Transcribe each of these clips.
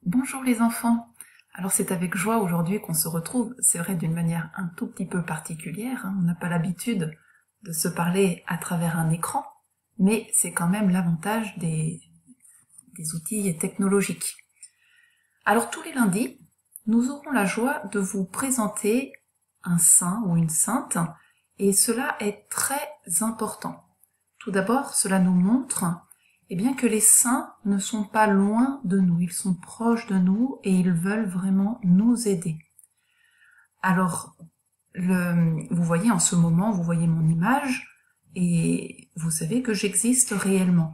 Bonjour les enfants. Alors c'est avec joie aujourd'hui qu'on se retrouve, c'est vrai d'une manière un tout petit peu particulière, on n'a pas l'habitude de se parler à travers un écran, mais c'est quand même l'avantage des outils technologiques. Alors tous les lundis, nous aurons la joie de vous présenter un saint ou une sainte, et cela est très important. Tout d'abord, cela nous montre bien que les saints ne sont pas loin de nous, ils sont proches de nous et ils veulent vraiment nous aider. Alors, vous voyez en ce moment, vous voyez mon image et vous savez que j'existe réellement,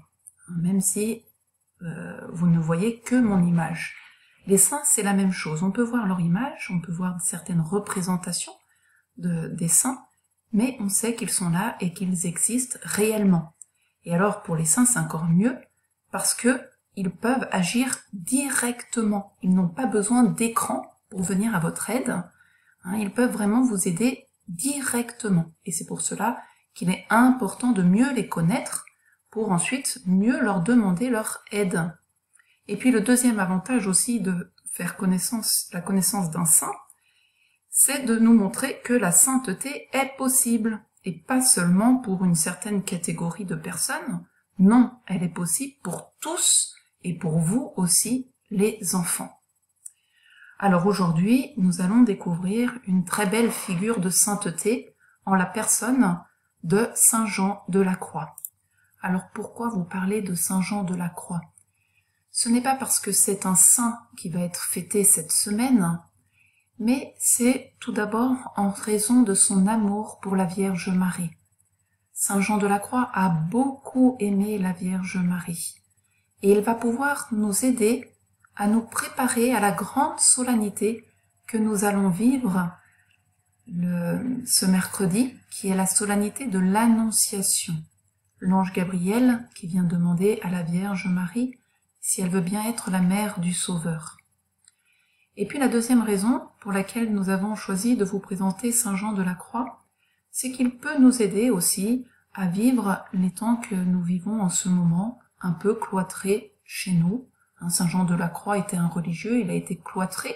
même si vous ne voyez que mon image. Les saints, c'est la même chose. On peut voir leur image, on peut voir certaines représentations des saints, mais on sait qu'ils sont là et qu'ils existent réellement. Et alors, pour les saints, c'est encore mieux, parce que ils peuvent agir directement. Ils n'ont pas besoin d'écran pour venir à votre aide. Ils peuvent vraiment vous aider directement. Et c'est pour cela qu'il est important de mieux les connaître, pour ensuite mieux leur demander leur aide. Et puis le deuxième avantage aussi de faire la connaissance d'un saint, c'est de nous montrer que la sainteté est possible. Et pas seulement pour une certaine catégorie de personnes, non, elle est possible pour tous et pour vous aussi, les enfants. Alors aujourd'hui, nous allons découvrir une très belle figure de sainteté en la personne de Saint Jean de la Croix. Alors pourquoi vous parlez de Saint Jean de la Croix? Ce n'est pas parce que c'est un saint qui va être fêté cette semaine, mais c'est tout d'abord en raison de son amour pour la Vierge Marie. Saint Jean de la Croix a beaucoup aimé la Vierge Marie, et il va pouvoir nous aider à nous préparer à la grande solennité que nous allons vivre ce mercredi, qui est la solennité de l'Annonciation. L'ange Gabriel qui vient demander à la Vierge Marie si elle veut bien être la mère du Sauveur. Et puis la deuxième raison pour laquelle nous avons choisi de vous présenter Saint Jean de la Croix, c'est qu'il peut nous aider aussi à vivre les temps que nous vivons en ce moment, un peu cloîtrés chez nous. Saint Jean de la Croix était un religieux, il a été cloîtré,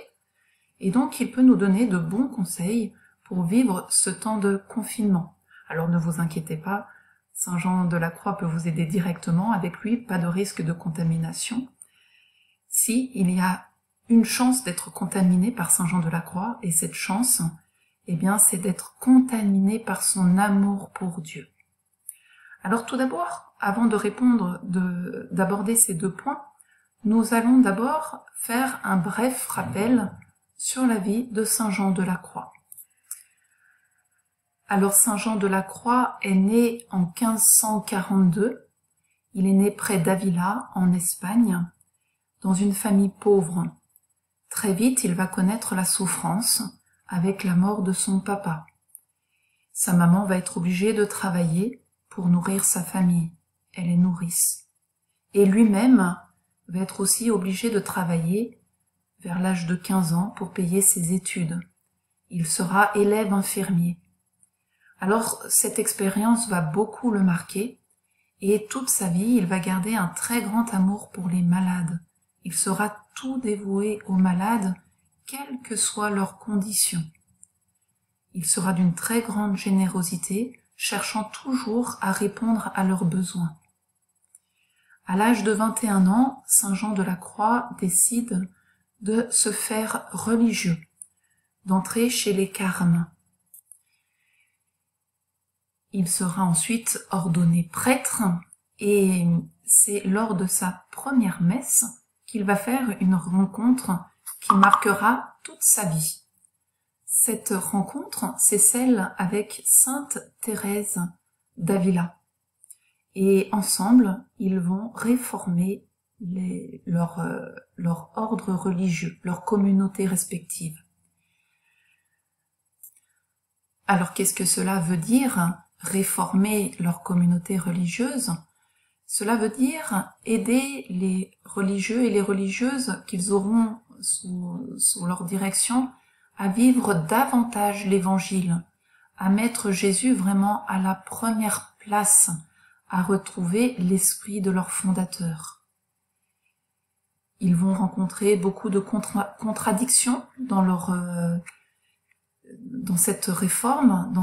et donc il peut nous donner de bons conseils pour vivre ce temps de confinement. Alors ne vous inquiétez pas, Saint Jean de la Croix peut vous aider directement, avec lui, pas de risque de contamination. Si il y a une chance d'être contaminé par Saint Jean de la Croix, et cette chance, c'est d'être contaminé par son amour pour Dieu. Alors tout d'abord, avant de répondre, d'aborder ces deux points, nous allons d'abord faire un bref rappel sur la vie de Saint Jean de la Croix. Alors Saint Jean de la Croix est né en 1542, il est né près d'Avila, en Espagne, dans une famille pauvre. Très vite, il va connaître la souffrance avec la mort de son papa. Sa maman va être obligée de travailler pour nourrir sa famille. Elle est nourrice. Et lui-même va être aussi obligé de travailler vers l'âge de 15 ans pour payer ses études. Il sera élève infirmier. Alors, cette expérience va beaucoup le marquer et toute sa vie, il va garder un très grand amour pour les malades. Il sera tout dévoué aux malades, quelles que soient leurs conditions. Il sera d'une très grande générosité, cherchant toujours à répondre à leurs besoins. À l'âge de 21 ans, Saint Jean de la Croix décide de se faire religieux, d'entrer chez les carmes. Il sera ensuite ordonné prêtre et c'est lors de sa première messe qu'il va faire une rencontre qui marquera toute sa vie. Cette rencontre, c'est celle avec Sainte Thérèse d'Avila. Et ensemble, ils vont réformer leur ordre religieux, leur communauté respective. Alors qu'est-ce que cela veut dire, réformer leur communauté religieuse? Cela veut dire aider les religieux et les religieuses qu'ils auront sous leur direction à vivre davantage l'Évangile, à mettre Jésus vraiment à la première place, à retrouver l'esprit de leur fondateur. Ils vont rencontrer beaucoup de contradictions dans dans cette réforme,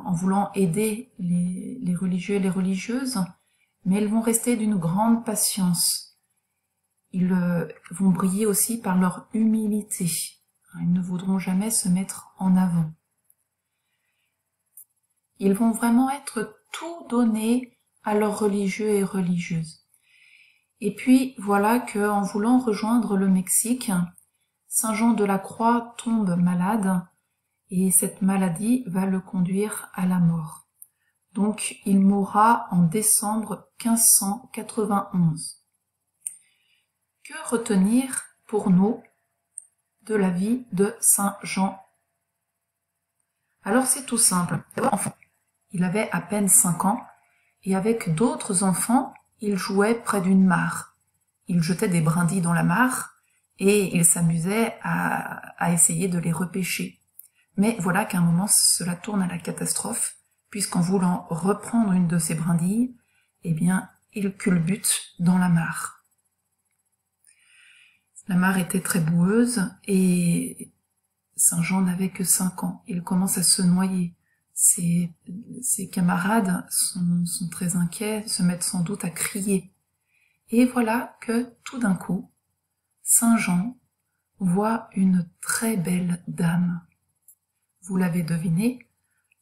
en voulant aider les religieux et les religieuses, mais ils vont rester d'une grande patience. Ils vont briller aussi par leur humilité. Ils ne voudront jamais se mettre en avant. Ils vont vraiment être tout donnés à leurs religieux et religieuses. Et puis voilà que, en voulant rejoindre le Mexique, Saint Jean de la Croix tombe malade et cette maladie va le conduire à la mort. Donc il mourra en décembre 1591. Que retenir pour nous de la vie de Saint Jean? Alors c'est tout simple. Enfant, il avait à peine 5 ans et avec d'autres enfants, il jouait près d'une mare. Il jetait des brindilles dans la mare et il s'amusait à essayer de les repêcher. Mais voilà qu'à un moment, cela tourne à la catastrophe, puisqu'en voulant reprendre une de ces brindilles, eh bien, il culbute dans la mare. La mare était très boueuse et Saint Jean n'avait que 5 ans. Il commence à se noyer. Ses camarades sont très inquiets, se mettent sans doute à crier. Et voilà que, tout d'un coup, Saint Jean voit une très belle dame. Vous l'avez deviné,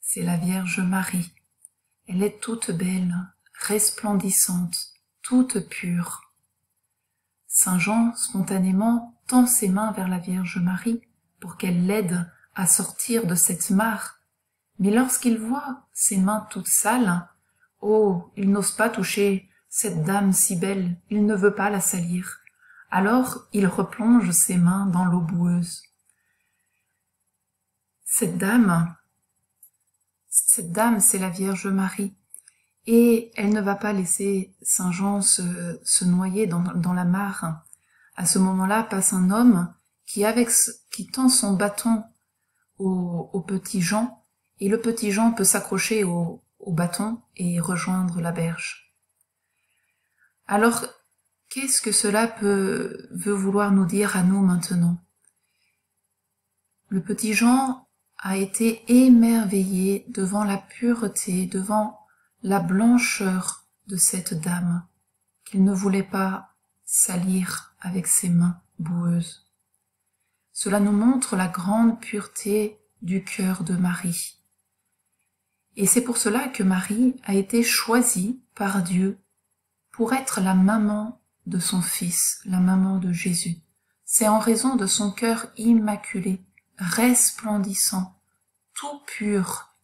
c'est la Vierge Marie. Elle est toute belle, resplendissante, toute pure. Saint Jean, spontanément, tend ses mains vers la Vierge Marie pour qu'elle l'aide à sortir de cette mare. Mais lorsqu'il voit ses mains toutes sales, oh, il n'ose pas toucher cette dame si belle, il ne veut pas la salir. Alors il replonge ses mains dans l'eau boueuse. Cette dame, c'est la Vierge Marie. Et elle ne va pas laisser Saint Jean se noyer dans la mare. À ce moment-là passe un homme qui tend son bâton au petit Jean, et le petit Jean peut s'accrocher au bâton et rejoindre la berge. Alors, qu'est-ce que cela veut vouloir nous dire à nous maintenant? Le petit Jean a été émerveillé devant la pureté, devant la blancheur de cette dame, qu'il ne voulait pas salir avec ses mains boueuses. Cela nous montre la grande pureté du cœur de Marie. Et c'est pour cela que Marie a été choisie par Dieu pour être la maman de son Fils, la maman de Jésus. C'est en raison de son cœur immaculé, resplendissant, tout pur.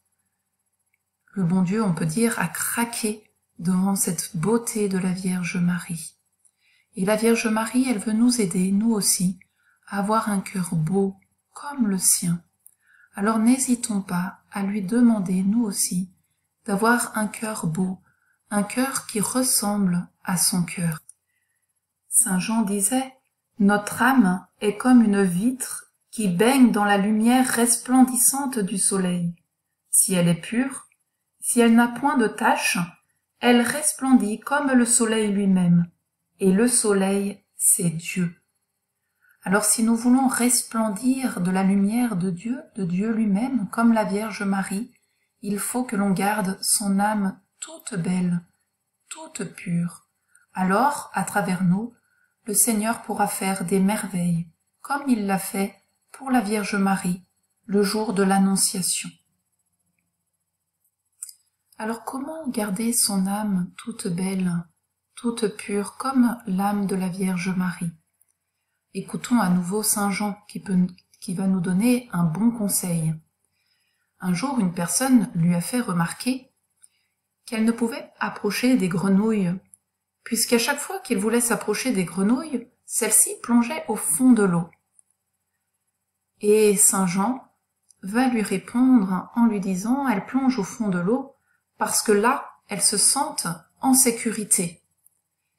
Le bon Dieu, on peut dire, a craqué devant cette beauté de la Vierge Marie. Et la Vierge Marie, elle veut nous aider, nous aussi, à avoir un cœur beau comme le sien. Alors n'hésitons pas à lui demander, nous aussi, d'avoir un cœur beau, un cœur qui ressemble à son cœur. Saint Jean disait, « Notre âme est comme une vitre qui baigne dans la lumière resplendissante du soleil. Si elle est pure, si elle n'a point de tache, elle resplendit comme le soleil lui-même, et le soleil, c'est Dieu. » Alors si nous voulons resplendir de la lumière de Dieu lui-même, comme la Vierge Marie, il faut que l'on garde son âme toute belle, toute pure. Alors, à travers nous, le Seigneur pourra faire des merveilles, comme il l'a fait pour la Vierge Marie, le jour de l'Annonciation. Alors comment garder son âme toute belle, toute pure, comme l'âme de la Vierge Marie? Écoutons à nouveau Saint Jean qui va nous donner un bon conseil. Un jour, une personne lui a fait remarquer qu'elle ne pouvait approcher des grenouilles, puisqu'à chaque fois qu'il voulait s'approcher des grenouilles, celles-ci plongeaient au fond de l'eau. Et Saint Jean va lui répondre en lui disant « Elle plonge au fond de l'eau parce que là, elles se sentent en sécurité. »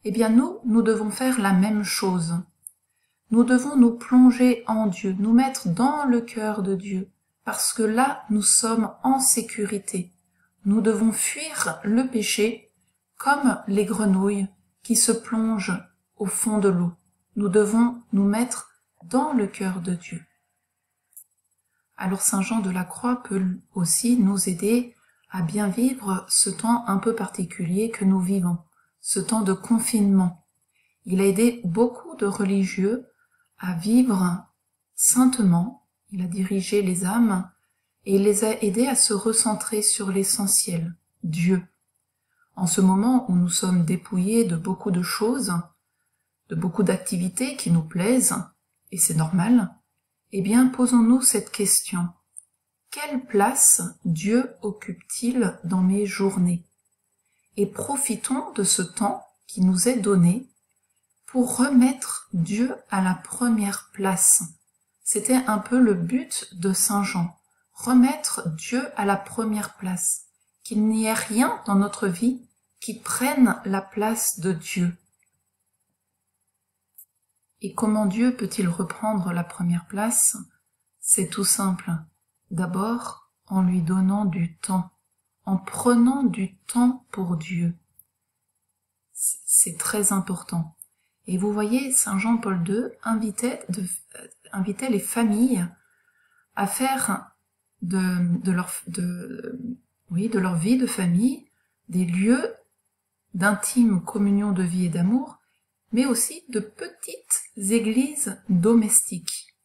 Eh bien nous devons faire la même chose. Nous devons nous plonger en Dieu, nous mettre dans le cœur de Dieu, parce que là, nous sommes en sécurité. Nous devons fuir le péché comme les grenouilles qui se plongent au fond de l'eau. nous devons nous mettre dans le cœur de Dieu. Alors Saint Jean de la Croix peut aussi nous aider à bien vivre ce temps un peu particulier que nous vivons, ce temps de confinement. Il a aidé beaucoup de religieux à vivre saintement, il a dirigé les âmes et il les a aidés à se recentrer sur l'essentiel, Dieu. En ce moment où nous sommes dépouillés de beaucoup de choses, de beaucoup d'activités qui nous plaisent, et c'est normal, eh bien posons-nous cette question. Quelle place Dieu occupe-t-il dans mes journées? Et profitons de ce temps qui nous est donné pour remettre Dieu à la première place. C'était un peu le but de Saint Jean, remettre Dieu à la première place, qu'il n'y ait rien dans notre vie qui prenne la place de Dieu. Et comment Dieu peut-il reprendre la première place? C'est tout simple. D'abord, en lui donnant du temps, en prenant du temps pour Dieu. C'est très important. Et vous voyez, Saint Jean-Paul II invitait les familles à faire de leur vie de famille des lieux d'intime communion de vie et d'amour, mais aussi de petites églises domestiques.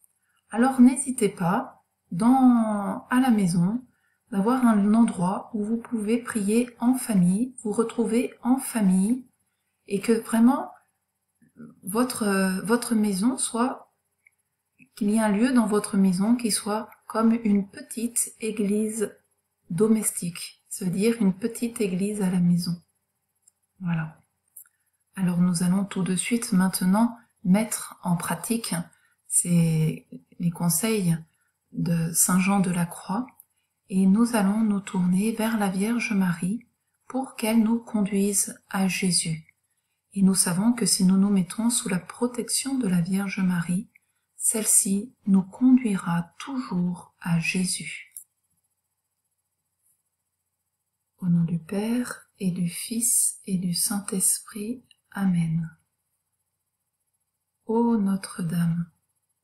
Alors n'hésitez pas, à la maison, d'avoir un endroit où vous pouvez prier en famille, vous retrouver en famille, et que vraiment votre maison soit, qu'il y ait un lieu dans votre maison qui soit comme une petite église domestique, c'est-à-dire une petite église à la maison. Voilà. Alors nous allons tout de suite maintenant mettre en pratique les conseils de Saint Jean de la Croix et nous allons nous tourner vers la Vierge Marie pour qu'elle nous conduise à Jésus. Et nous savons que si nous nous mettons sous la protection de la Vierge Marie, celle-ci nous conduira toujours à Jésus. Au nom du Père et du Fils et du Saint-Esprit. Amen. Ô Notre-Dame,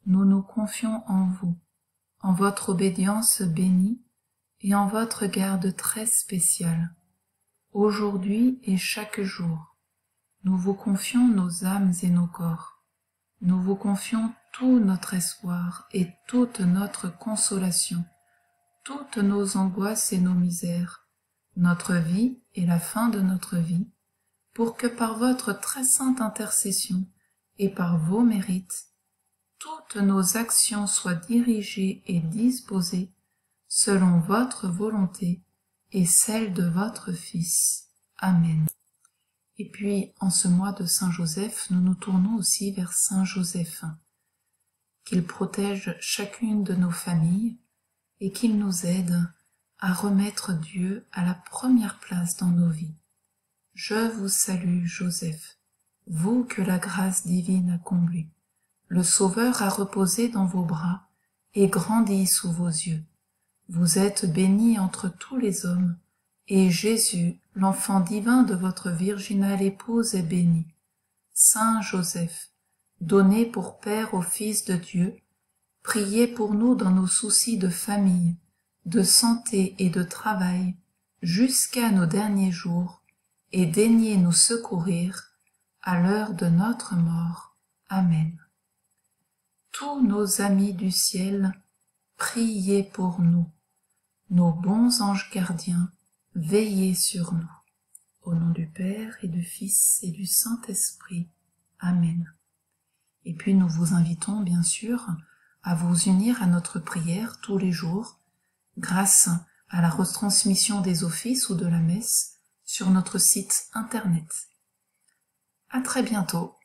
nous nous confions en vous, en votre obédience bénie et en votre garde très spéciale, aujourd'hui et chaque jour. Nous vous confions nos âmes et nos corps. Nous vous confions tout notre espoir et toute notre consolation, toutes nos angoisses et nos misères, notre vie et la fin de notre vie, pour que par votre très sainte intercession et par vos mérites, toutes nos actions soient dirigées et disposées selon votre volonté et celle de votre Fils. Amen. Et puis, en ce mois de Saint Joseph, nous nous tournons aussi vers Saint Joseph, qu'il protège chacune de nos familles et qu'il nous aide à remettre Dieu à la première place dans nos vies. Je vous salue, Joseph, vous que la grâce divine a comblé. Le Sauveur a reposé dans vos bras et grandi sous vos yeux. Vous êtes bénie entre tous les hommes, et Jésus, l'enfant divin de votre virginale épouse, est béni. Saint Joseph, donné pour Père au Fils de Dieu, priez pour nous dans nos soucis de famille, de santé et de travail, jusqu'à nos derniers jours, et daignez nous secourir à l'heure de notre mort. Amen. Tous nos amis du ciel, priez pour nous. Nos bons anges gardiens, veillez sur nous. Au nom du Père et du Fils et du Saint-Esprit. Amen. Et puis nous vous invitons bien sûr à vous unir à notre prière tous les jours grâce à la retransmission des offices ou de la messe sur notre site internet. À très bientôt.